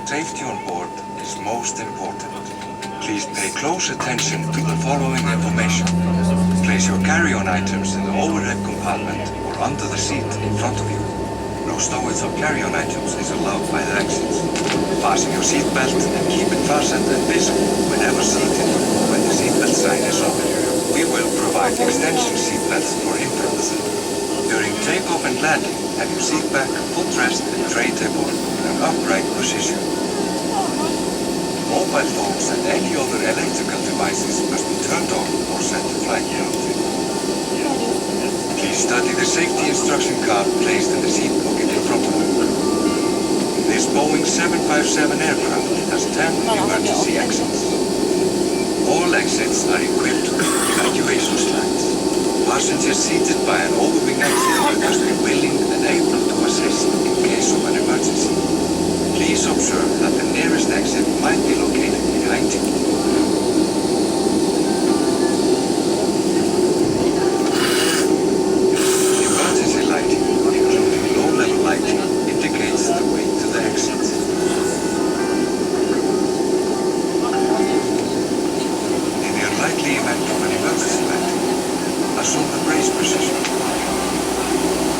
Safety on board is most important. Please pay close attention to the following information. Place your carry-on items in the overhead compartment or under the seat in front of you. No stowage of carry-on items is allowed by the exits. Fasten your seatbelt and keep it fastened and visible whenever seated when the seatbelt sign is on. We will provide extension seatbelts for infants. During takeoff and landing, have your seat back, footrest and tray table in an upright position. Mobile phones and any other electrical devices must be turned off or set to flight mode. Please study the safety instruction card placed in the seat pocket in front of you. This Boeing 757 aircraft has 10 emergency exits. All exits are equipped with evacuation slides. Passengers seated by an overwing exit must be willing and able to assist in case of an emergency. Please observe that the nearest exit might be located behind you. Emergency lighting, including low-level lighting, indicates the way to the exit. In the unlikely event of an emergency landing, assume the brace position.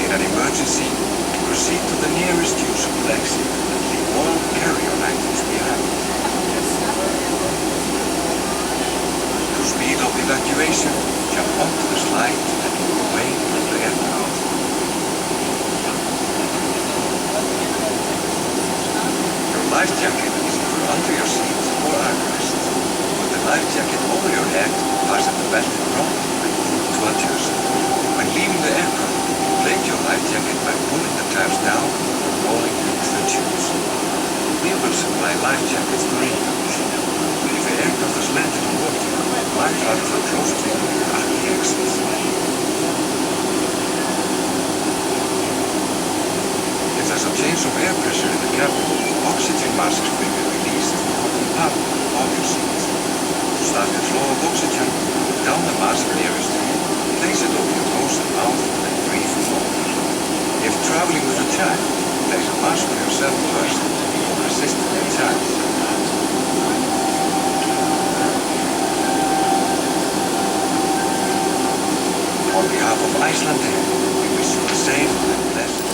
In an emergency, proceed to the nearest usable exit and leave all carry-on items behind. To speed up evacuation, jump onto the slide and move away from the aircraft. Your life jacket is either under your seat or armrest. Put the life jacket over your head, fasten the belt in front, to adjust. When leaving the aircraft, inflate your life jacket by pulling the tabs down or rolling into the tubes. We will supply life jackets to infants. If the aircraft has landed in water, lifeguards are close to you at the exits. If there's a change of air pressure in the cabin, oxygen masks will be released from the compartment above your seat. To start the flow of oxygen, put down the mask nearest to you. Place it over your nose and mouth and breathe normally. If traveling with a child, place a mask on yourself first before assisting the child. On behalf of Icelandair, we wish you a safe and blessed.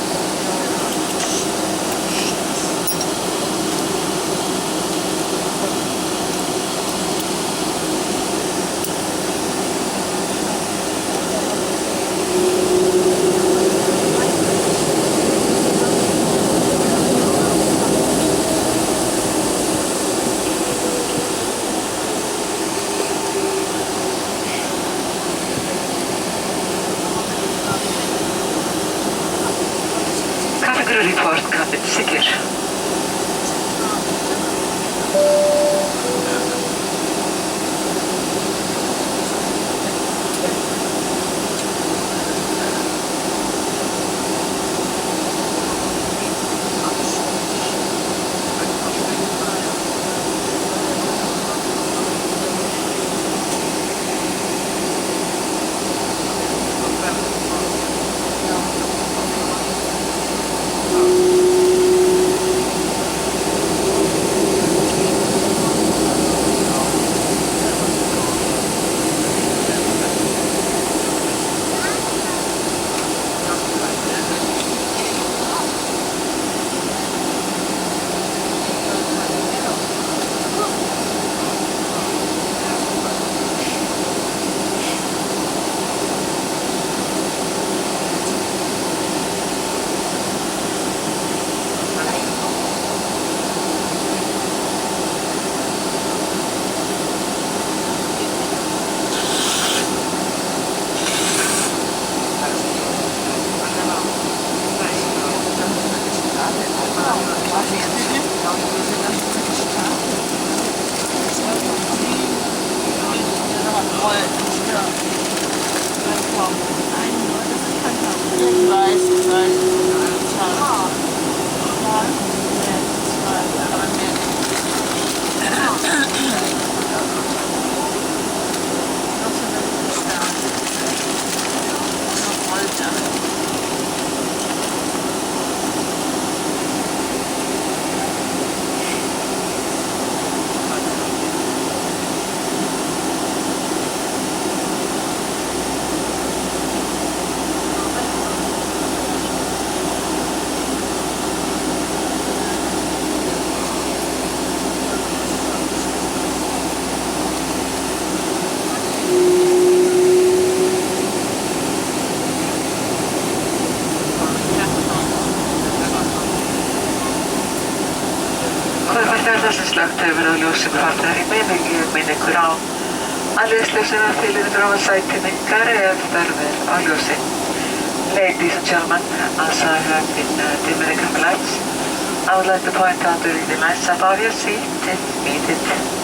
þar sem slökkt hefur verið á ljósum farþegarrými vil ég minna ykkur á að ljósljósin að fylgir fyrir ofan sæti minnkar ef þörf er á ljósi. Ladies and gentlemen, as I have been dimming the lights, I would like to point out during the lights above your seat if needed.